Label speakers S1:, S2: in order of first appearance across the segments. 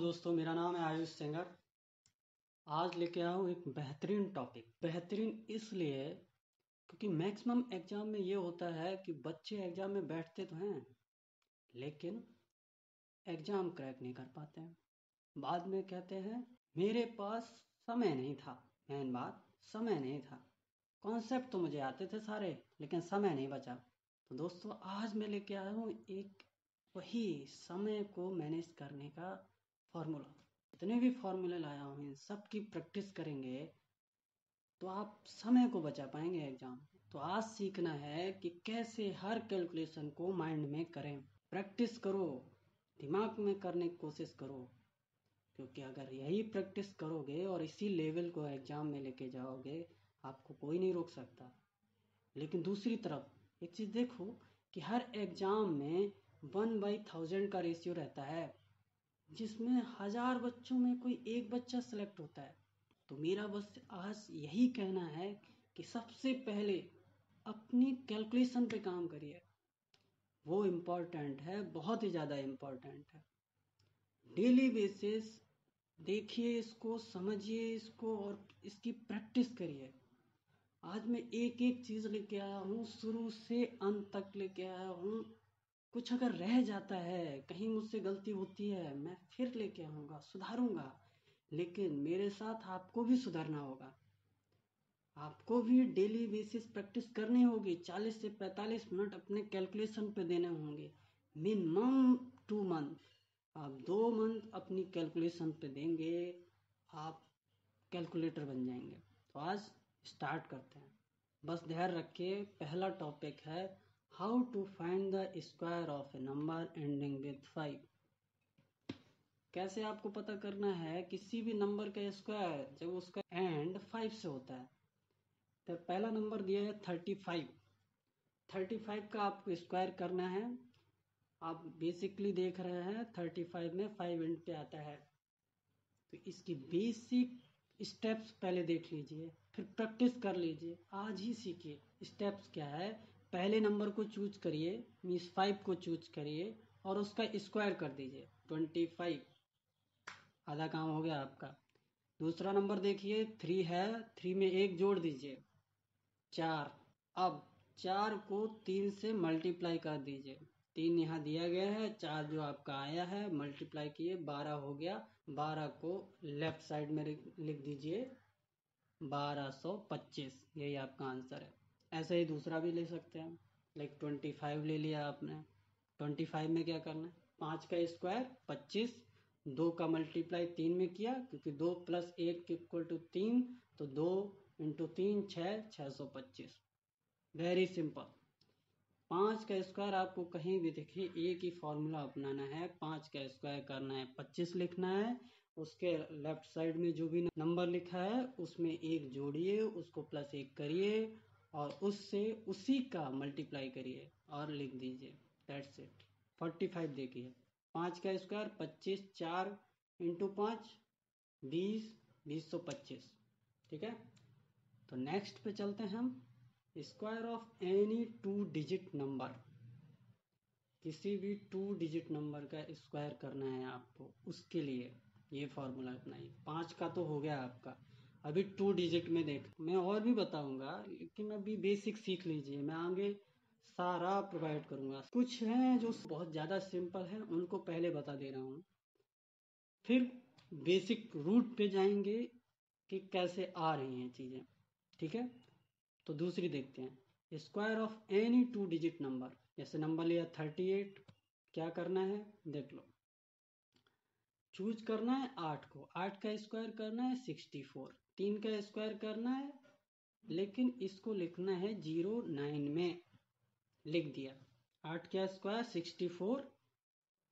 S1: दोस्तों, मेरा नाम है आयुष सेंगर। आज लेके आया हूँ एक बेहतरीन टॉपिक। बेहतरीन इसलिए क्योंकि मैक्सिमम एग्जाम में ये होता है कि बच्चे एग्जाम में बैठते तो हैं लेकिन एग्जाम क्रैक नहीं कर पाते हैं। बाद में कहते हैं मेरे पास समय नहीं था। मेन बात समय नहीं था। कॉन्सेप्ट तो मुझे आते थे सारे लेकिन समय नहीं बचा। तो दोस्तों, आज मैं लेके आया हूँ एक वही समय को मैनेज करने का फॉर्मूला। जितने भी फॉर्मूले लाया हूँ इन सब की प्रैक्टिस करेंगे तो आप समय को बचा पाएंगे एग्जाम में। तो आज सीखना है कि कैसे हर कैलकुलेशन को माइंड में करें। प्रैक्टिस करो, दिमाग में करने की कोशिश करो, क्योंकि अगर यही प्रैक्टिस करोगे और इसी लेवल को एग्जाम में लेके जाओगे आपको कोई नहीं रोक सकता। लेकिन दूसरी तरफ एक चीज़ देखो कि हर एग्जाम में 1/1000 का रेशियो रहता है, जिसमें 1000 बच्चों में कोई एक बच्चा सेलेक्ट होता है। तो मेरा बस आज यही कहना है कि सबसे पहले अपनी कैलकुलेशन पे काम करिए। वो इम्पोर्टेंट है, बहुत ही ज़्यादा इम्पोर्टेंट है। डेली बेसिस देखिए इसको, समझिए इसको और इसकी प्रैक्टिस करिए। आज मैं एक एक चीज़ लेके आया हूँ, शुरू से अंत तक लेके आया हूँ। कुछ अगर रह जाता है, कहीं मुझसे गलती होती है, मैं फिर लेके आऊँगा, सुधारूंगा। लेकिन मेरे साथ आपको भी सुधारना होगा। आपको भी डेली बेसिस प्रैक्टिस करनी होगी। 40 से 45 मिनट अपने कैलकुलेशन पे देने होंगे। मिनिमम 2 मंथ, आप 2 मंथ अपनी कैलकुलेशन पे देंगे, आप कैलकुलेटर बन जाएंगे। तो आज स्टार्ट करते हैं। बस ध्यान रखिए, पहला टॉपिक है how to find the square of a number ending with 5। कैसे आपको पता करना है किसी भी नंबर का स्क्वायर जब उसका एंड 5 से होता है। तो पहला नंबर दिया है 35। 35 का आपको स्क्वायर करना है। आप बेसिकली देख रहे हैं 35 में 5 इंट पे आता है। तो इसकी बेसिक स्टेप्स पहले देख लीजिए, फिर प्रैक्टिस कर लीजिए। आज ही सीखिए स्टेप्स क्या है। पहले नंबर को चूज करिए, मीन्स 5 को चूज करिए और उसका स्क्वायर कर दीजिए 25। आधा काम हो गया आपका। दूसरा नंबर देखिए 3 है, 3 में 1 जोड़ दीजिए 4। अब 4 को 3 से मल्टीप्लाई कर दीजिए। 3 यहाँ दिया गया है, 4 जो आपका आया है मल्टीप्लाई किए 12 हो गया। 12 को लेफ्ट साइड में लिख दीजिए 1225। यही आपका आंसर है। ऐसे ही दूसरा भी ले सकते हैं, लाइक 25 ले लिया आपने। 25 में क्या करना है, 5 का स्क्वायर 25, 2 का मल्टीप्लाई 3 में किया क्योंकि 2 + 1 इक्वल टू 3, तो 2 × 3 6, 625। Very simple. 5 का स्क्वायर आपको कहीं भी दिखे एक ही फॉर्मूला अपनाना है। 5 का स्क्वायर करना है 25 लिखना है। उसके लेफ्ट साइड में जो भी नंबर लिखा है उसमें 1 जोड़िए, उसको +1 करिए और उससे उसी का मल्टीप्लाई करिए और लिख दीजिए। That's it. 45 देखिए, 5 का स्क्वायर 25, 4 × 5 20, 2025। ठीक है। तो नेक्स्ट पे चलते हैं हम। Square of any 2 digit number. किसी भी 2 डिजिट नंबर का स्क्वायर करना है आपको, उसके लिए ये फॉर्मूला अपनाइए। 5 का तो हो गया आपका। अभी 2 डिजिट में देख, मैं और भी बताऊंगा लेकिन अभी बेसिक सीख लीजिए, मैं आगे सारा प्रोवाइड करूंगा। कुछ हैं जो बहुत ज़्यादा सिंपल हैं, उनको पहले बता दे रहा हूँ, फिर बेसिक रूट पे जाएंगे कि कैसे आ रही हैं चीज़ें। ठीक है। तो दूसरी देखते हैं, square of any 2 digit number. जैसे नंबर लिया 38, क्या करना है देख लो। चूज करना है 8 को, 8 का स्क्वायर करना है 64, 3 का स्क्वायर करना है लेकिन इसको लिखना है 09 में। लिख दिया 8 का स्क्वायर 64।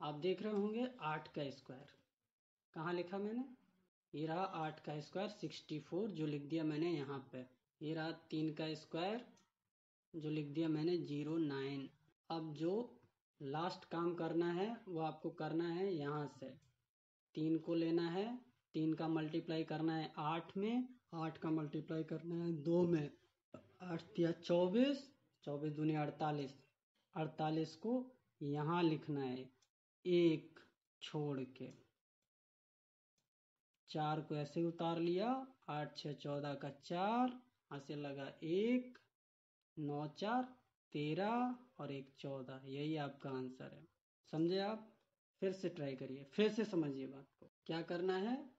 S1: आप देख रहे होंगे 8 का स्क्वायर कहाँ लिखा मैंने, ये रहा 8 का स्क्वायर 64 जो लिख दिया मैंने यहाँ पे। ये रहा 3 का स्क्वायर जो लिख दिया मैंने 09। अब जो लास्ट काम करना है वो आपको करना है यहाँ से 3 को लेना है, 3 का मल्टीप्लाई करना है 8 में, 8 का मल्टीप्लाई करना है 2 में। 8 या 24, 24 दूनी 48, 48 को यहाँ लिखना है 1 छोड़ के। 4 को ऐसे उतार लिया, 8 6 14 का 4, यहाँ से लगा 1, 9 4 13 और 1 14। यही आपका आंसर है। समझे आप? फिर से ट्राई करिए, फिर से समझिए बात को। क्या करना है?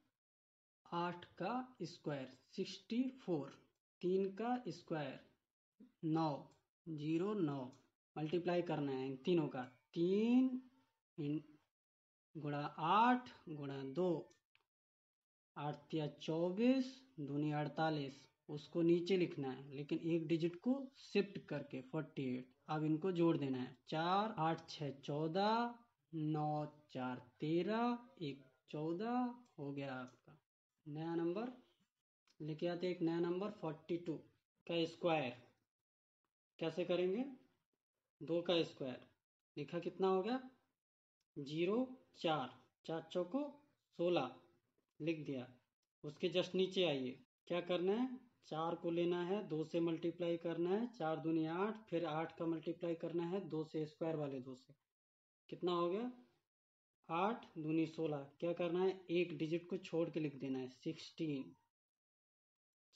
S1: 8 का स्क्वायर 64, 3 का स्क्वायर 9, 0 9, मल्टीप्लाई करना है इन तीनों का। 3 गुणा 8 गुणा 2, 8 तिया 24, दूनी 48। उसको नीचे लिखना है, लेकिन एक डिजिट को शिफ्ट करके 48। अब इनको जोड़ देना है। 4 8 6 14, 9 4 13, 1 14 हो गया आपका नया नंबर। लेके आते एक नया नंबर 42 का स्क्वायर। कैसे करेंगे? 2 का स्क्वायर लिखा, कितना हो गया? 0 4, 4 चौको 16 लिख दिया। उसके जस्ट नीचे आइए, क्या करना है? 4 को लेना है, 2 से मल्टीप्लाई करना है, 4 दूनी 8, फिर 8 का मल्टीप्लाई करना है 2 से, स्क्वायर वाले 2 से। कितना हो गया? 8 दूनी 16। क्या करना है? एक डिजिट को छोड़ के लिख देना है 16।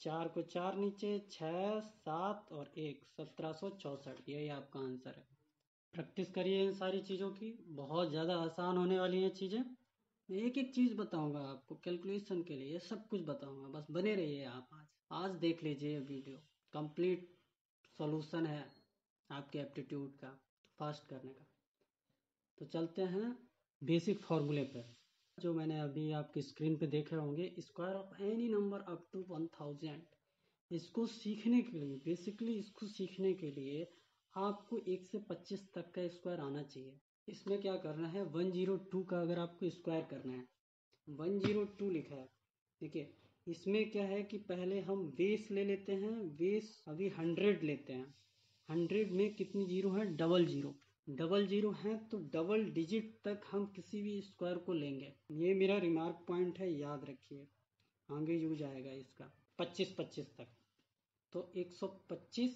S1: 4 को 4 नीचे, 6 7 और 1, 1764। यही आपका आंसर है। प्रैक्टिस करिए इन सारी चीज़ों की, बहुत ज़्यादा आसान होने वाली हैं चीज़ें। एक एक चीज़ बताऊंगा आपको कैलकुलेशन के लिए, सब कुछ बताऊंगा, बस बने रहिए आप। आज देख लीजिए वीडियो, कंप्लीट सॉल्यूशन है आपके एप्टीट्यूड का फास्ट करने का। तो चलते हैं बेसिक फॉर्मूले पर, जो मैंने अभी आपकी स्क्रीन पे देखे होंगे। Square of any number up to 1000। इसको सीखने के लिए, बेसिकली इसको सीखने के लिए आपको 1 से 25 तक का स्क्वायर आना चाहिए। इसमें क्या करना है? 102 का अगर आपको स्क्वायर करना है, 102 लिखा है। देखिए इसमें क्या है कि पहले हम बेस ले लेते हैं। बेस अभी 100 लेते हैं। 100 में कितनी जीरो है? Double zero. डबल जीरो है तो डबल डिजिट तक हम किसी भी स्क्वायर को लेंगे। ये मेरा रिमार्क पॉइंट है, याद रखिए, आगे यूज आएगा इसका। 25 25 तक, तो 125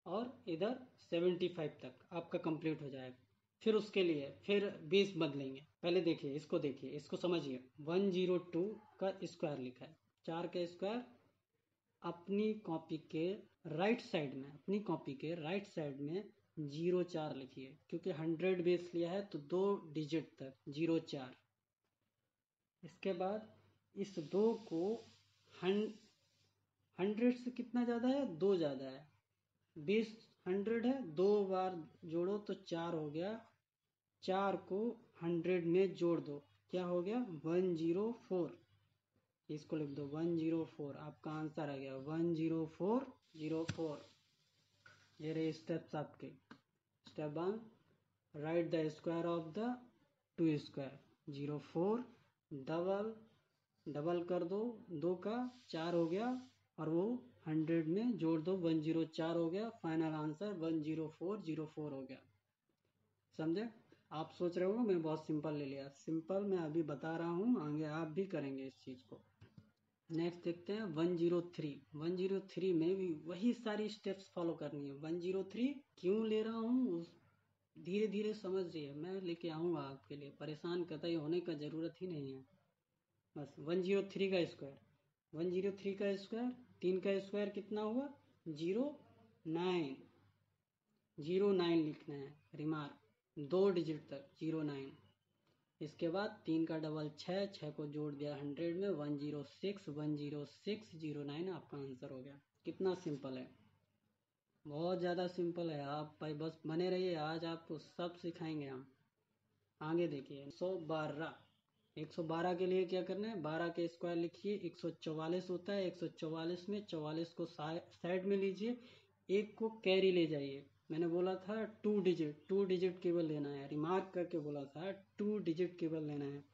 S1: और इधर 75 तक आपका कंप्लीट हो जाएगा। फिर उसके लिए फिर बेस बदलेंगे। पहले देखिए, इसको देखिए, इसको समझिए। 102 का स्क्वायर लिखा है, 4 का स्क्वायर। अपनी कॉपी के राइट साइड में, अपनी कॉपी के राइट साइड में 04 लिखिए, क्योंकि 100 बेस लिया है तो 2 डिजिट तक 04। इसके बाद इस 2 को 100 से कितना ज़्यादा है? 2 ज़्यादा है। बेस 100 है, 2 बार जोड़ो तो 4 हो गया। 4 को 100 में जोड़ दो, क्या हो गया? 104। इसको लिख दो 104। आपका आंसर आ गया 10404। ये रहे स्टेप्स आपके। Step 1, right the square of the 2 square. 04 double, double कर दो, 2 का 4 हो गया, और वो 100 में जोड़ दो, 104 हो गया। फाइनल आंसर 10404 हो गया। समझे? आप सोच रहे हो मैं बहुत सिंपल ले लिया। सिंपल मैं अभी बता रहा हूँ, आगे आप भी करेंगे इस चीज़ को। नेक्स्ट देखते हैं 103। 103 में भी वही सारी स्टेप्स फॉलो करनी है। 103 क्यों ले रहा हूँ धीरे धीरे समझिए, मैं लेके आऊँगा आपके लिए, परेशान कतई होने का ज़रूरत ही नहीं है। बस 103 का स्क्वायर, 103 का स्क्वायर, 3 का स्क्वायर कितना हुआ? 09। 09 लिखना है, रिमार्क 2 डिजिट तक 09। इसके बाद 3 का डबल 6, 6 को जोड़ दिया 100 में, 106, 10609 आपका आंसर हो गया। कितना सिंपल है, बहुत ज़्यादा सिंपल है। आप भाई बस बने रहिए, आज आपको सब सिखाएंगे हम। आगे देखिए 112। 112 के लिए क्या करना है? 12 के स्क्वायर लिखिए, 144 होता है। 144 में 44 को साइड में लीजिए, एक को कैरी ले जाइए। मैंने बोला था 2 डिजिट, 2 डिजिट केवल लेना है, रिमार्क करके बोला था 2 डिजिट केवल लेना है।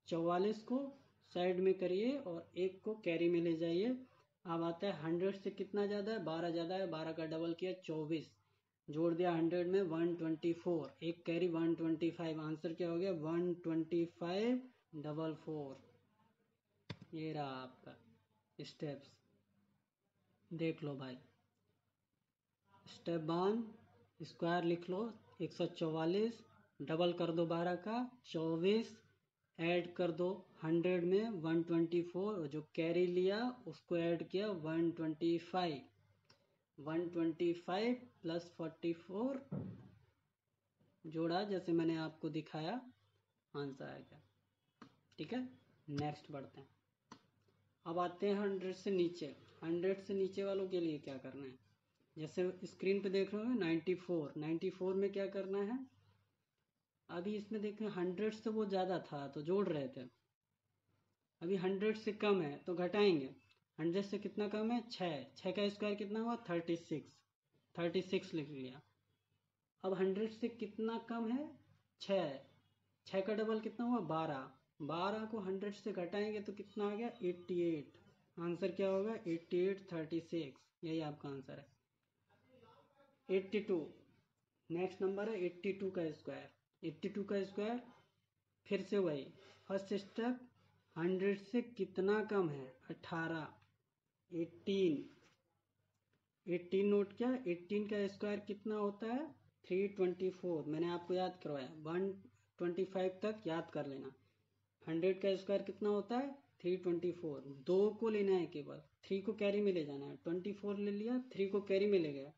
S1: 44 को साइड में करिए और एक को कैरी में ले जाइए। अब आता है 100 से कितना ज़्यादा है? 12 ज़्यादा है। 12 का डबल किया 24, जोड़ दिया 100 में 124, एक कैरी 125। आंसर क्या हो गया? 12544। ये रहा आपका स्टेप्स, देख लो भाई। स्टेप 1, स्क्वायर लिख लो 144, डबल कर दो 12 का 24, ऐड कर दो 100 में 124, जो कैरी लिया उसको ऐड किया 125, 125 प्लस 44 जोड़ा, जैसे मैंने आपको दिखाया, आंसर आ गया। ठीक है, नेक्स्ट बढ़ते हैं। अब आते हैं 100 से नीचे। 100 से नीचे वालों के लिए क्या करना है, जैसे स्क्रीन पे देख रहे हो 94, 94 में क्या करना है, अभी इसमें देखें 100 से वो ज़्यादा था तो जोड़ रहे थे, अभी 100 से कम है तो घटाएंगे। 100 से कितना कम है, 6, 6 का स्क्वायर कितना हुआ 36, 36 लिख लिया। अब 100 से कितना कम है, 6, 6 का डबल कितना हुआ 12, 12 को 100 से घटाएंगे तो कितना आ गया 88, आंसर क्या होगा 88, 36, यही आपका आंसर है 82। नेक्स्ट नंबर है 82 का स्क्वायर, 82 का स्क्वायर फिर से वही फर्स्ट स्टेप, 100 से कितना कम है 18, 18, 18 नोट किया। 18 का स्क्वायर कितना होता है 324, मैंने आपको याद करवाया 125 तक याद कर लेना। 100 का स्क्वायर कितना होता है 324, 2 को लेना है केवल, 3 को कैरी में ले जाना है, 24 ले लिया, 3 को कैरी में ले गया,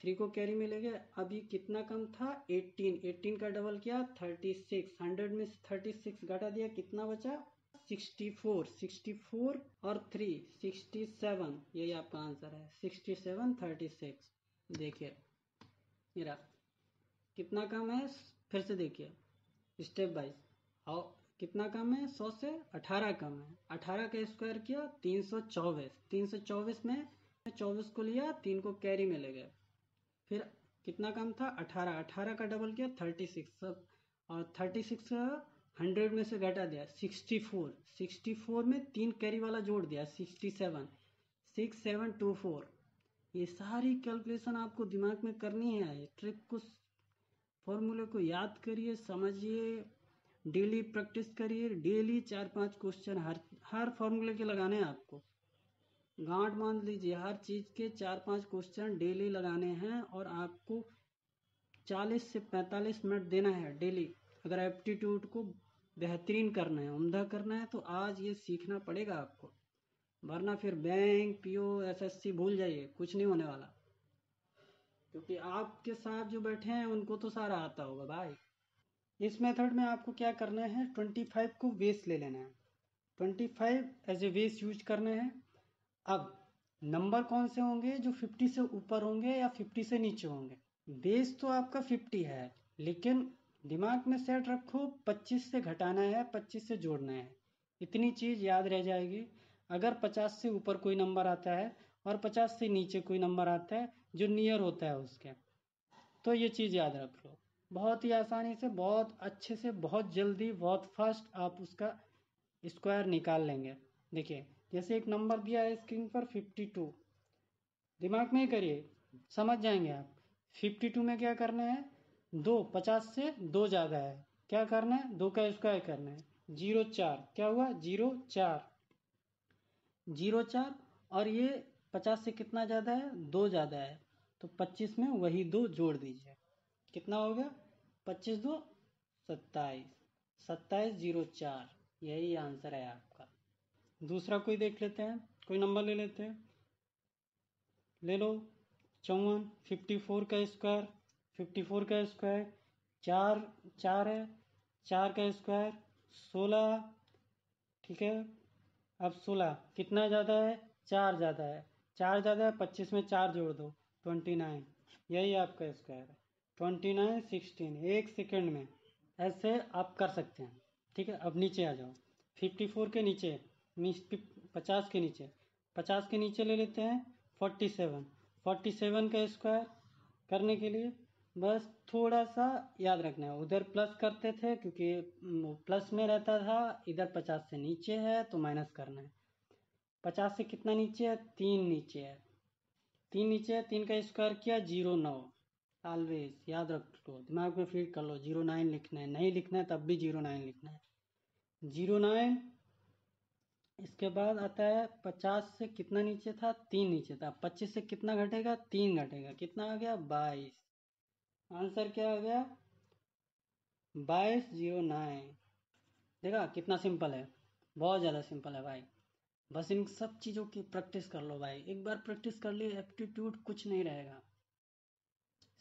S1: 3 को कैरी में ले गया। अभी कितना कम था 18, 18 का डबल किया 36, 100 में से 36 घटा दिया, कितना बचा 64, 64 और 3 67, यही आपका आंसर है 67, 36। देखिए मेरा कितना कम है, फिर से देखिए स्टेप बाइज। और कितना कम है 100 से 18 कम है, 18 का स्क्वायर किया 324, 324 में 24 को लिया, 3 को कैरी में ले गए, फिर कितना कम था 18, 18 का डबल किया 36 सब, और 36 100 में से घटा दिया 64, 64 में 3 कैरी वाला जोड़ दिया 67, 6724। ये सारी कैलकुलेशन आपको दिमाग में करनी है, ट्रिक को, फॉर्मूले को याद करिए, समझिए, डेली प्रैक्टिस करिए, डेली 4-5 क्वेश्चन हर फॉर्मूले के लगाने हैं आपको, गांठ मान लीजिए, हर चीज़ के 4-5 क्वेश्चन डेली लगाने हैं और आपको 40 से 45 मिनट देना है डेली। अगर एप्टीट्यूड को बेहतरीन करना है, उम्दा करना है, तो आज ये सीखना पड़ेगा आपको, वरना फिर बैंक, पीओ, एसएससी भूल जाइए, कुछ नहीं होने वाला, क्योंकि आपके साथ जो बैठे हैं उनको तो सारा आता होगा भाई। इस मेथड में आपको क्या करना है, 25 को बेस ले लेना है, 25 एज ए बेस यूज करना है। अब नंबर कौन से होंगे जो 50 से ऊपर होंगे या 50 से नीचे होंगे। बेस तो आपका 50 है, लेकिन दिमाग में सेट रखो 25 से घटाना है, 25 से जोड़ना है, इतनी चीज़ याद रह जाएगी। अगर 50 से ऊपर कोई नंबर आता है और 50 से नीचे कोई नंबर आता है जो नियर होता है उसके, तो ये चीज़ याद रख लो। बहुत ही आसानी से, बहुत अच्छे से, बहुत जल्दी, बहुत फास्ट आप उसका स्क्वायर निकाल लेंगे। देखिए जैसे एक नंबर दिया है स्क्रीन पर 52, दिमाग में ही करिए, समझ जाएंगे आप। 52 में क्या करना है, 2, 50 से 2 ज़्यादा है, क्या करना है 2 का स्क्वायर करना है, 04, क्या हुआ 04, 04, और ये 50 से कितना ज़्यादा है 2 ज़्यादा है, तो 25 में वही 2 जोड़ दीजिए, कितना हो गया 25 2 27, 2704, यही आंसर है आपका। दूसरा कोई देख लेते हैं, कोई नंबर ले लेते हैं, ले लो 54, 54 का स्क्वायर, 54 का स्क्वायर 4, 4 है, 4 का स्क्वायर 16, ठीक है। अब 16 कितना ज़्यादा है, 4 ज़्यादा है, 4 ज़्यादा है, 25 में 4 जोड़ दो 29, यही आपका स्क्वायर है 29 16, एक सेकेंड में। ऐसे आप कर सकते हैं, ठीक है। अब नीचे आ जाओ, 54 के नीचे, 50 के नीचे, 50 के नीचे ले लेते हैं 47, 47 का स्क्वायर करने के लिए बस थोड़ा सा याद रखना है, उधर प्लस करते थे क्योंकि प्लस में रहता था, इधर 50 से नीचे है तो माइनस करना है। 50 से कितना नीचे है, 3 नीचे है, 3 नीचे है, 3 का स्क्वायर किया 09, ऑलवेज याद रख लो, दिमाग में फीड कर लो, 09 लिखना है, नहीं लिखना है तब भी 09 लिखना है, 09। इसके बाद आता है 50 से कितना नीचे था, 3 नीचे था, 25 से कितना घटेगा 3 घटेगा, कितना आ गया 22, आंसर क्या आ गया 2209। देखा कितना सिंपल है, बहुत ज़्यादा सिंपल है भाई। बस इन सब चीज़ों की प्रैक्टिस कर लो भाई, एक बार प्रैक्टिस कर लिए एप्टीट्यूड कुछ नहीं रहेगा।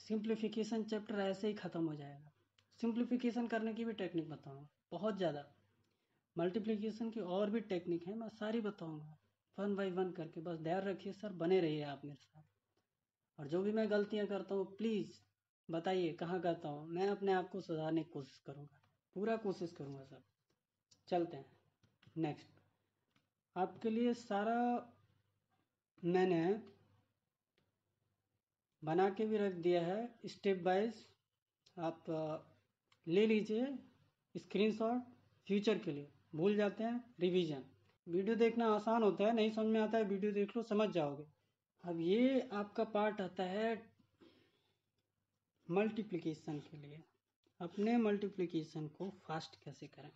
S1: सिंप्लीफिकेशन चैप्टर ऐसे ही ख़त्म हो जाएगा। सिंप्लीफिकेशन करने की भी टेक्निक बताऊंगा, बहुत ज़्यादा। मल्टीप्लिकेशन की और भी टेक्निक है, मैं सारी बताऊंगा वन बाय वन करके। बस धैर्य रखिए सर, बने रहिए आप मेरे साथ। और जो भी मैं गलतियां करता हूँ प्लीज़ बताइए कहाँ करता हूँ, मैं अपने आप को सुधारने की कोशिश करूँगा, पूरा कोशिश करूँगा सर। चलते हैं नेक्स्ट। आपके लिए सारा मैंने बना के भी रख दिया है स्टेप वाइज, आप ले लीजिए स्क्रीनशॉट फ्यूचर के लिए। भूल जाते हैं रिवीजन। वीडियो देखना आसान होता है, नहीं समझ में आता है वीडियो देख लो, समझ जाओगे। अब ये आपका पार्ट आता है मल्टीप्लिकेशन के लिए। अपने मल्टीप्लिकेशन को फास्ट कैसे करें।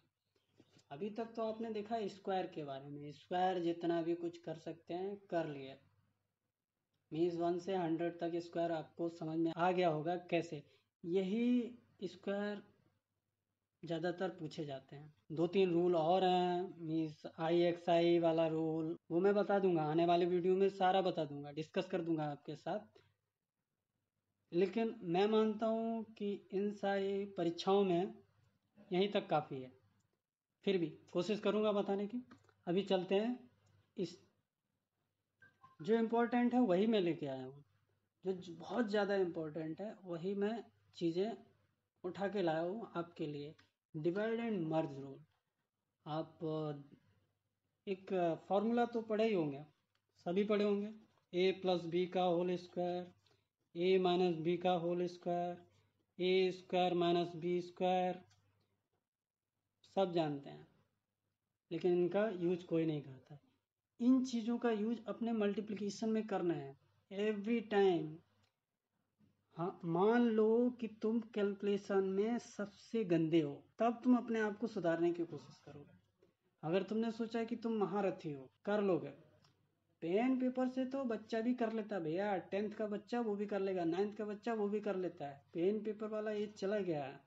S1: अभी तक तो आपने देखा स्क्वायर के बारे में, स्क्वायर जितना भी कुछ कर सकते हैं कर लिए। मीन्स 1 से 100 तक स्क्वायर आपको समझ में आ गया होगा कैसे। यही स्क्वायर ज़्यादातर पूछे जाते हैं। 2-3 रूल और हैं, मीन्स IXI वाला रूल, वो मैं बता दूंगा आने वाले वीडियो में, सारा बता दूंगा, डिस्कस कर दूंगा आपके साथ। लेकिन मैं मानता हूँ कि इन सारी परीक्षाओं में यहीं तक काफ़ी है, फिर भी कोशिश करूँगा बताने की। अभी चलते हैं, इस जो इम्पोर्टेंट है वही मैं लेके आया हूँ, जो बहुत ज़्यादा इम्पोर्टेंट है वही मैं चीज़ें उठा के लाया हूँ आपके लिए। Divide and merge rule. आप एक फार्मूला तो पढ़े ही होंगे, सभी पढ़े होंगे। A+B का होल स्क्वायर, A-B का होल स्क्वायर, A² - B², सब जानते हैं, लेकिन इनका यूज कोई नहीं करता। इन चीज़ों का यूज अपने मल्टीप्लिकेशन में करना है एवरी टाइम। हाँ, मान लो कि तुम कैलकुलेशन में सबसे गंदे हो, तब तुम अपने आप को सुधारने की कोशिश करोगे। अगर तुमने सोचा कि तुम महारथी हो, कर लोगे। पेन पेपर से तो बच्चा भी कर लेता है भैया, 10th का बच्चा वो भी कर लेगा, 9th का बच्चा वो भी कर लेता है। पेन पेपर वाला एज चला गया है।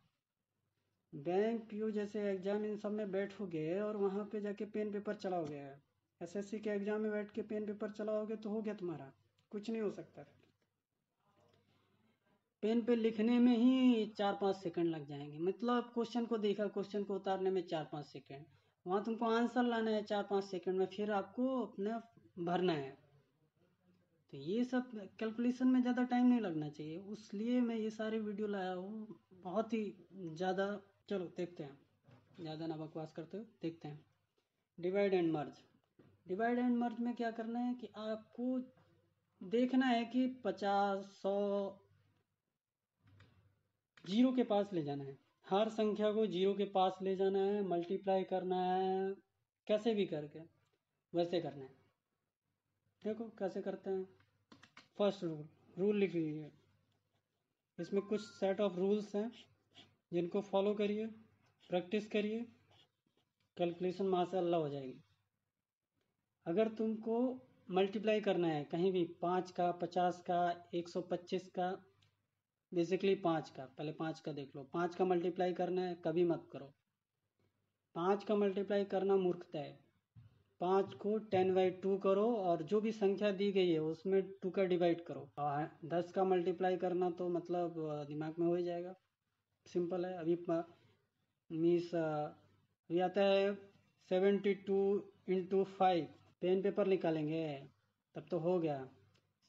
S1: बैंक पीओ जैसे एग्जाम इन सब में बैठोगे और वहाँ पे जाके पेन पेपर चलाओगे, SSC के एग्जाम में बैठ के पेन पेपर चलाओगे तो हो गया तुम्हारा, कुछ नहीं हो सकता। पेन पे लिखने में ही 4-5 सेकंड लग जाएंगे, मतलब क्वेश्चन को देखा, क्वेश्चन को उतारने में 4-5 सेकंड, वहाँ तुमको आंसर लाना है 4-5 सेकंड में, फिर आपको अपना भरना है। तो ये सब कैलकुलेशन में ज़्यादा टाइम नहीं लगना चाहिए, इसलिए मैं ये सारी वीडियो लाया हूँ, बहुत ही ज़्यादा। चलो देखते हैं, ज़्यादा ना बकवास करते हुए देखते हैं। Divide and merge. Divide and merge में क्या करना है कि आपको देखना है कि 50-100 जीरो के पास ले जाना है, हर संख्या को जीरो के पास ले जाना है, मल्टीप्लाई करना है, कैसे भी करके वैसे करना है। देखो कैसे करते हैं। फर्स्ट रूल लिख लीजिए, इसमें कुछ सेट ऑफ रूल्स हैं जिनको फॉलो करिए, प्रैक्टिस करिए, कैलकुलेशन माशाअल्लाह हो जाएगी। अगर तुमको मल्टीप्लाई करना है कहीं भी 5 का, 50 का, 125 का, बेसिकली 5 का, पहले 5 का देख लो। 5 का मल्टीप्लाई करना है, कभी मत करो 5 का मल्टीप्लाई करना, मूर्खता है। 5 को 10/2 करो और जो भी संख्या दी गई है उसमें 2 का डिवाइड करो। 10 का मल्टीप्लाई करना तो मतलब दिमाग में हो ही जाएगा, सिंपल है। अभी मीस अभी आता है 72 × 5, पेन पेपर निकालेंगे तब तो हो गया।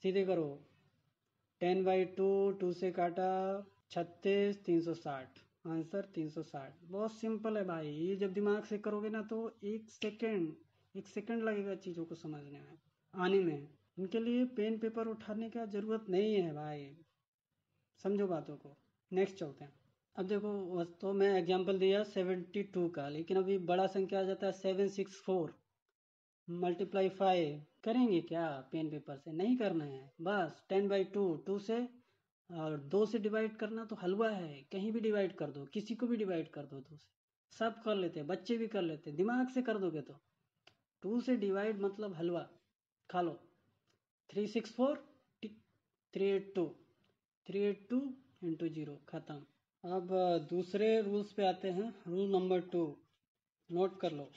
S1: सीधे करो, 10/2, 2 से काटा 36, 360, आंसर 360। बहुत सिंपल है भाई, ये जब दिमाग से करोगे ना तो 1 सेकंड लगेगा चीज़ों को समझने में, आने में। इनके लिए पेन पेपर उठाने का ज़रूरत नहीं है भाई, समझो बातों को। नेक्स्ट चलते हैं। अब देखो, तो मैं एग्जांपल दिया 72 का, लेकिन अभी बड़ा संख्या आ जाता है 764 मल्टीप्लाई 5, करेंगे क्या पेन पेपर से? नहीं करना है। बस 10/2, 2 से और 2 से डिवाइड करना तो हलवा है, कहीं भी डिवाइड कर दो, किसी को भी डिवाइड कर दो 2 से, सब कर लेते हैं, बच्चे भी कर लेते हैं, दिमाग से कर दोगे तो। 2 से डिवाइड मतलब हलवा, खा लो। 364, 382, 382 × 0, खत्म। अब दूसरे रूल्स पे आते हैं। रूल नंबर 2, नोट कर लो,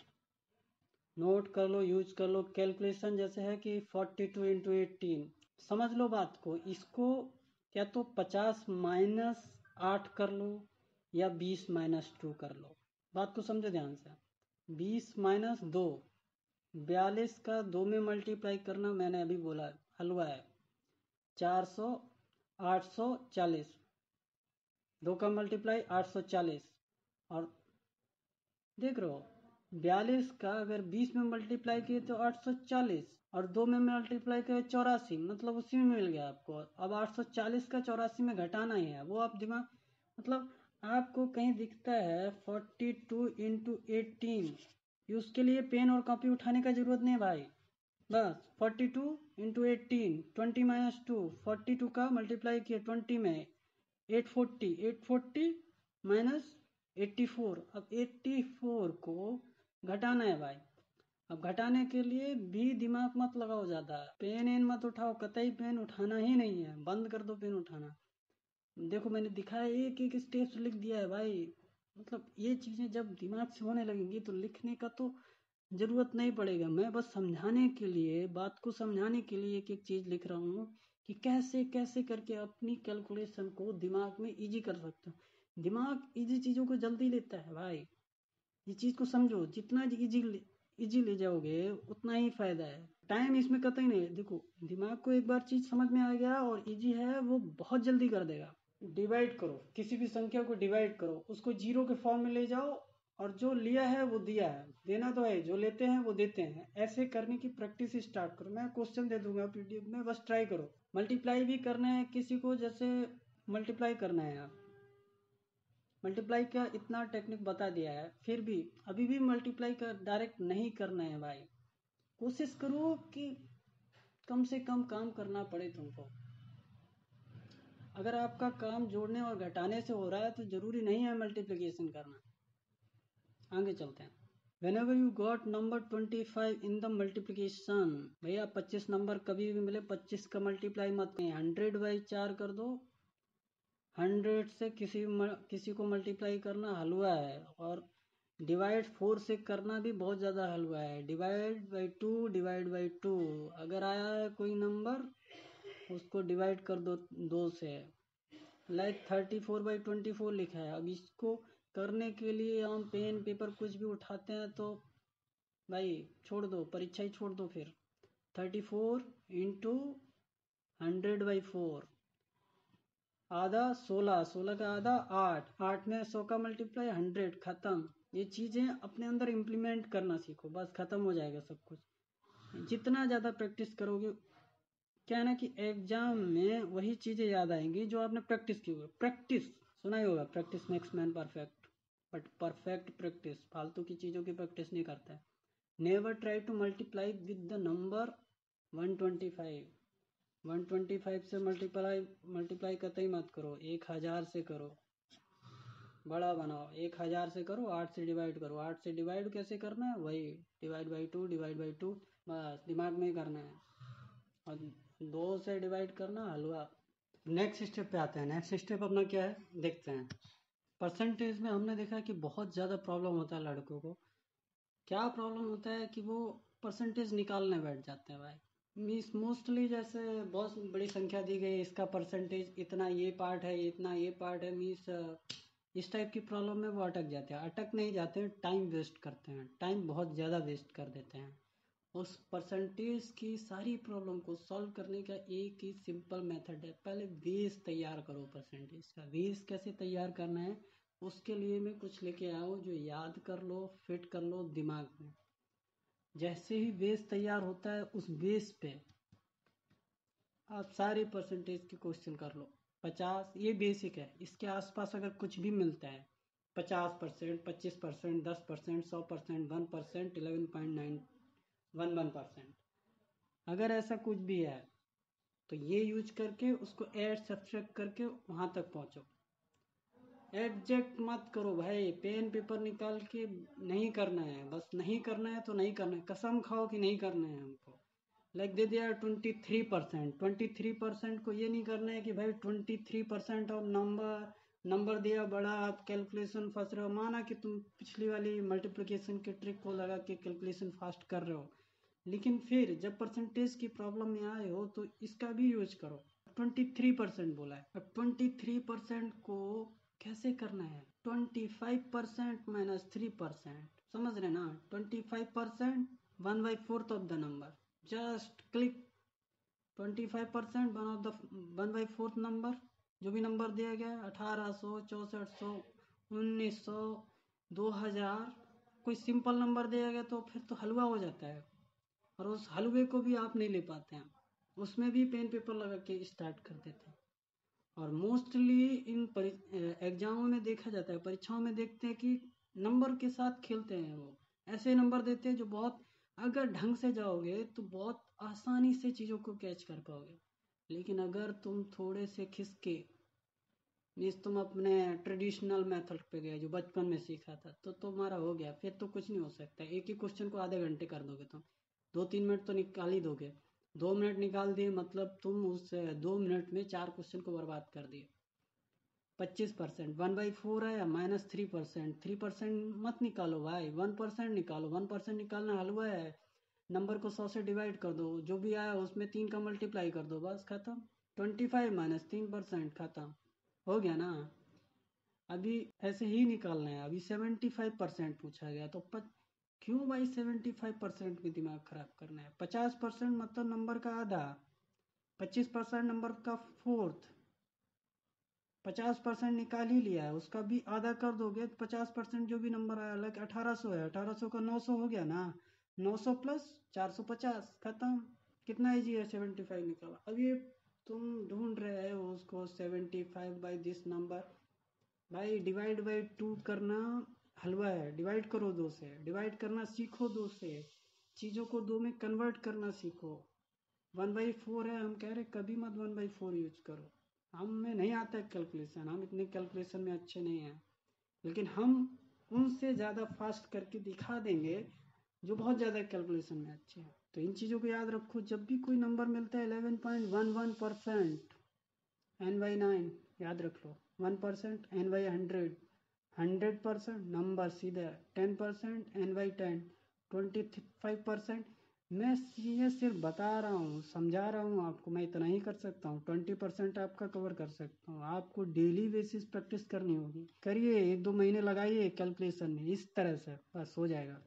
S1: नोट कर लो, यूज कर लो। कैलकुलेशन जैसे है कि 42 × 18, समझ लो बात को। इसको या तो 50 - 8 कर लो या 20 - 2 कर लो। बात को समझो ध्यान से। 20 - 2, 42 का 2 में मल्टीप्लाई करना, मैंने अभी बोला हलवा है। 400, 840, 2 का मल्टीप्लाई 840। और देख रहे हो 42 का अगर 20 में मल्टीप्लाई किए तो 840, और 2 में मल्टीप्लाई किए 84, मतलब उसी में मिल गया आपको। अब 840 का 84 में घटाना ही है, वो आप दिमाग, मतलब आपको कहीं दिखता है 42 × 18, उसके लिए पेन और कॉपी उठाने का जरूरत नहीं है भाई। बस 42 × 18, 20 - 2, 42 का मल्टीप्लाई किए 20 में 840, 840 माइनस 84। अब 84 को घटाना है भाई। अब घटाने के लिए भी दिमाग मत लगाओ ज़्यादा, पेन एन मत उठाओ, कतई पेन उठाना ही नहीं है, बंद कर दो पेन उठाना। देखो मैंने दिखाया, एक एक स्टेप्स लिख दिया है भाई। मतलब ये चीज़ें जब दिमाग से होने लगेंगी तो लिखने का तो जरूरत नहीं पड़ेगा। मैं बस समझाने के लिए, बात को समझाने के लिए एक एक चीज़ लिख रहा हूँ कि कैसे कैसे करके अपनी कैलकुलेशन को दिमाग में इजी कर सकते हो। दिमाग इजी चीज़ों को जल्दी लेता है भाई। ये चीज़ को समझो, जितना इजी ले जाओगे उतना ही फायदा है। टाइम इसमें कतई नहीं है। देखो दिमाग को एक बार चीज़ समझ में आ गया और इजी है, वो बहुत जल्दी कर देगा। डिवाइड करो, किसी भी संख्या को डिवाइड करो, उसको जीरो के फॉर्म में ले जाओ, और जो लिया है वो दिया है, देना तो है, जो लेते हैं वो देते हैं। ऐसे करने की प्रैक्टिस स्टार्ट करो। मैं क्वेश्चन दे दूंगा पीडीएफ में, बस ट्राई करो। मल्टीप्लाई भी करना है किसी को, जैसे मल्टीप्लाई करना है, आप मल्टीप्लाई का इतना टेक्निक बता दिया है, फिर भी अभी भी मल्टीप्लाई का डायरेक्ट नहीं करना है भाई। कोशिश करो कि कम से कम काम करना पड़े तुमको। अगर आपका काम जोड़ने और घटाने से हो रहा है तो जरूरी नहीं है मल्टीप्लिकेशन करना। आगे चलते हैं। Whenever you got number 25 in the multiplication, भैया 25 नंबर कभी भी मिले 25 का मल्टीप्लाई मत करें, 100/4 कर दो। 100 से किसी को मल्टीप्लाई करना हलवा है, और डिवाइड 4 से करना भी बहुत ज़्यादा हलवा है। डिवाइड बाई 2 अगर आया है कोई नंबर, उसको डिवाइड कर दो 2 से। लाइक 34/24 लिखा है। अब इसको करने के लिए हम पेन पेपर कुछ भी उठाते हैं तो भाई छोड़ दो, परीक्षा ही छोड़ दो फिर। 34 इंटू 100/4, आधा 16, 16 का आधा 8, 8 में 100 का मल्टीप्लाई 100, खत्म। ये चीज़ें अपने अंदर इम्प्लीमेंट करना सीखो, बस खत्म हो जाएगा सब कुछ। जितना ज़्यादा प्रैक्टिस करोगे, क्या है ना कि एग्जाम में वही चीज़ें याद आएंगी जो आपने प्रैक्टिस की होगी। प्रैक्टिस सुना ही होगा, practice makes man perfect, but perfect practice फालतू की चीज़ों की प्रैक्टिस नहीं करता है। Never try to multiply with the number 125। 125 से मल्टीप्लाई कतई मत करो, 1000 से करो, बड़ा बनाओ। 1000 से करो, 8 से डिवाइड करो। 8 से डिवाइड कैसे करना है, वही डिवाइड बाई 2, बस दिमाग में ही करना है। और 2 से डिवाइड करना हलवा। नेक्स्ट स्टेप पे आते हैं। नेक्स्ट स्टेप अपना क्या है देखते हैं। परसेंटेज में हमने देखा कि बहुत ज़्यादा प्रॉब्लम होता है लड़कों को। क्या प्रॉब्लम होता है कि वो परसेंटेज निकालने बैठ जाते हैं भाई। मीन्स मोस्टली जैसे बहुत बड़ी संख्या दी गई, इसका परसेंटेज इतना ये पार्ट है, इतना ये पार्ट है, मीन्स इस टाइप की प्रॉब्लम में वो अटक जाते हैं। अटक नहीं जाते हैं, टाइम वेस्ट करते हैं, टाइम बहुत ज़्यादा वेस्ट कर देते हैं। उस परसेंटेज की सारी प्रॉब्लम को सॉल्व करने का एक ही सिंपल मेथड है। पहले बेस तैयार करो परसेंटेज का। बेस कैसे तैयार करना है, उसके लिए मैं कुछ लेके आया हूँ जो याद कर लो, फिट कर लो दिमाग में। जैसे ही बेस तैयार होता है, उस बेस पे आप सारे परसेंटेज के क्वेश्चन कर लो। 50 ये बेसिक है, इसके आसपास अगर कुछ भी मिलता है, 50%, 25%, 10%, 100%, 1%, 11.911%, अगर ऐसा कुछ भी है तो ये यूज करके उसको ऐड सब्सट्रैक्ट करके वहाँ तक पहुँचो। एडजेक्ट मत करो भाई, पेन पेपर निकाल के नहीं करना है, बस नहीं करना है तो नहीं करना है, कसम खाओ कि नहीं करना है हमको। लाइक दे दिया 23%, 23% को ये नहीं करना है कि भाई 23% ऑफ नंबर नंबर दिया बड़ा, आप कैलकुलेशन फंस रहे हो। माना कि तुम पिछली वाली मल्टीप्लिकेशन के ट्रिक को लगा के कैलकुलेशन फास्ट कर रहे हो, लेकिन फिर जब परसेंटेज की प्रॉब्लम में आए हो तो इसका भी यूज करो। 23% बोला है, अब 23% को कैसे करना है? 25% माइनस 3%, समझ रहे ना? 25% 1/4 of the number, just click 25% one by fourth number, जो भी नंबर दिया गया है, 1800, 6400, 1900, 2000, कोई सिंपल नंबर दिया गया तो फिर तो हलवा हो जाता है, और उस हलवे को भी आप नहीं ले पाते हैं, उसमें भी पेन पेपर लगा के स्टार्ट कर देते हैं। और मोस्टली इन एग्जामों में देखा जाता है, परीक्षाओं में देखते हैं कि नंबर के साथ खेलते हैं। वो ऐसे नंबर देते हैं जो बहुत, अगर ढंग से जाओगे तो बहुत आसानी से चीज़ों को कैच कर पाओगे, लेकिन अगर तुम थोड़े से खिसके, मीन्स तुम अपने ट्रेडिशनल मेथड पे गए जो बचपन में सीखा था, तो तुम्हारा हो गया, फिर तो कुछ नहीं हो सकता। एक ही क्वेश्चन को आधे घंटे कर दोगे तुम, 2-3 मिनट तो निकाल ही दोगे। 2 मिनट निकाल दिए मतलब तुम उस 2 मिनट में 4 क्वेश्चन को बर्बाद कर दिए। 25%, 1/4 है या -3%, 3% मत निकालो भाई, 1% निकालो। 1% निकालना हलवा है। नंबर को 100 से डिवाइड कर दो, जो भी आया उसमें 3 का मल्टीप्लाई कर दो, बस खत्म। 25 माइनस 3%, खत्म हो गया ना। अभी ऐसे ही निकालना है। अभी 75% पूछा गया, तो क्यों भाई 75% में दिमाग खराब करना है? 50% मतलब नंबर का आधा, 25% नंबर का फोर्थ। 50% निकाल ही लिया है, उसका भी आधा कर दोगे तो 50% जो भी नंबर आया, लाइक 1800 है, 1800 का 900 हो गया ना। 900 प्लस 450, खत्म। कितना इजी है 75 निकाला। अब ये तुम ढूंढ रहे हो उसको 75 बाई दिस नंबर, भाई डिवाइड बाई 2 करना हलवा है। डिवाइड करो 2 से, डिवाइड करना सीखो 2 से, चीज़ों को 2 में कन्वर्ट करना सीखो। 1/4 है, हम कह रहे कभी मत 1/4 यूज करो। हमें नहीं आता है कैलकुलेशन, हम इतने कैलकुलेशन में अच्छे नहीं हैं, लेकिन हम उनसे ज़्यादा फास्ट करके दिखा देंगे जो बहुत ज़्यादा कैलकुलेशन में अच्छे हैं। तो इन चीज़ों को याद रखो। जब भी कोई नंबर मिलता है 11.11%, n/9 याद रख लो। 1% n/100, 100% नंबर सीधा। 10% n/10, 25%। मैं ये सिर्फ बता रहा हूँ, समझा रहा हूँ आपको, मैं इतना ही कर सकता हूँ। 20% आपका कवर कर सकता हूँ। आपको डेली बेसिस प्रैक्टिस करनी होगी, करिए, 1-2 महीने लगाइए कैलकुलेशन में, इस तरह से बस हो जाएगा।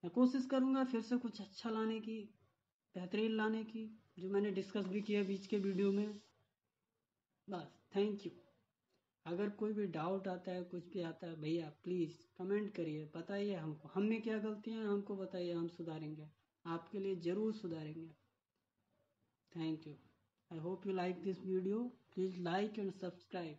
S1: मैं कोशिश करूँगा फिर से कुछ अच्छा लाने की, बेहतरीन लाने की, जो मैंने डिस्कस भी किया बीच के वीडियो में। बस, थैंक यू। अगर कोई भी डाउट आता है, कुछ भी आता है, भैया प्लीज़ कमेंट करिए, बताइए हमको, हम में क्या गलतियाँ हैं हमको बताइए, हम सुधारेंगे, आपके लिए ज़रूर सुधारेंगे। Thank you. I hope you like this video. Please like and subscribe.